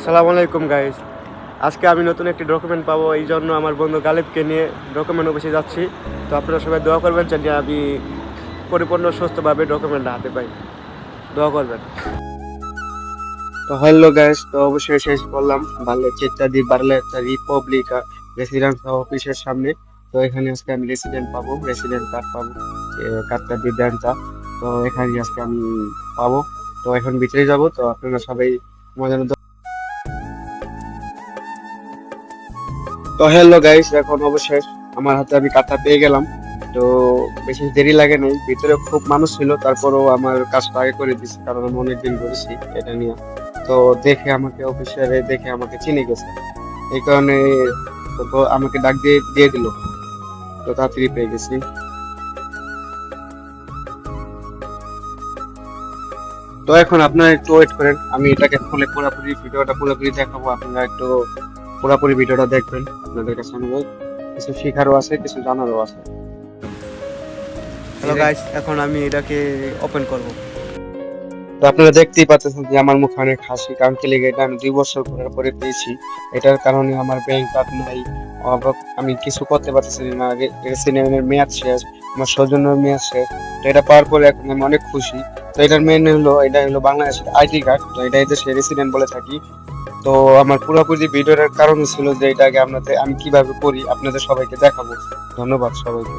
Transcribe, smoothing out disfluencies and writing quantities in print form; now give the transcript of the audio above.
সালামু আলাইকুম গাইস। আজকে আমি নতুন একটি ডকুমেন্ট পাবো, এই জন্য আমার বন্ধু গালিবকে নিয়ে ডকুমেন্ট অফিসে যাচ্ছি। তো আপনারা সবাই দোয়া করবেন যেন আমি পরিপূর্ণ সুস্থভাবে ডকুমেন্টটা হাতে পাই। দোয়া করবেন। তো হ্যালো গাইস, তো অবশ্যই শেষ করলাম বার্লে চিত্তাদি বার্লে রিপাবলিক রেসিডেন্স অফিসের সামনে। তো এখানে আজকে আমি রেসিডেন্ট পাবো, রেসিডেন্ট কার্ড পাবো, কার্ডটা দিয়ে দেন তা। তো এখানে আজকে আমি পাবো। তো এখন ভিতরে যাব। তো আপনারা সবাই মজার। তো হ্যালো গাইস, এখন অবশেষ আমার হাতে আমি কার্ডটা পেয়ে গেলাম। তো বেশি দেরি লাগে নাই, ভিতরে খুব মানুষ ছিল, তারপরেও আমার কাজটা আগে করে দিছি কারণ আমি অনেকদিন করেছি এটা নিয়ে। তো দেখে আমাকে অফিসারে দেখে আমাকে চিনে গেছে, এই কারণে তো আমাকে ডাক দিয়ে দিয়ে দিল। তো তাড়াতাড়ি পেয়ে গেছি। তো এখন আপনারা একটু ওয়েট করেন, আমি এটাকে খুলে পুরোপুরি দেখাবো। আপনারা একটু পুরোপুরি ভিডিওটা দেখবেন, আপনাদের কাছে অনুরোধ। কিছু শেখারও আছে, কিছু জানারও আছে। হ্যালো গাইস, এখন আমি এটাকে ওপেন করব। তো আপনারা দেখতেই পাচ্ছেন যে আমার মুখে অনেক হাসি, কারণ কি লেগে এটা আমি 2 বছর করার পরে পেয়েছি। এটার কারণে আমার ব্যাংক কার্ড নাই, আমি কিছু করতে পারতেছি না, রেসিডেন্টের মেয়াদ শেষ, আমার সৌজন্যের মেয়াদ শেষ। তো এটা পাওয়ার পরে এখন আমি অনেক খুশি। তো এটার মেন হলো, এটা হলো বাংলাদেশের আইডি কার্ড। তো এটা দেশে রেসিডেন্ট বলে থাকি। তো আমার পুরোপুরি ভিডিওটার কারণ ছিল যে এটাকে আমি কিভাবে করি আপনাদের সবাইকে দেখাবো। ধন্যবাদ সবাইকে।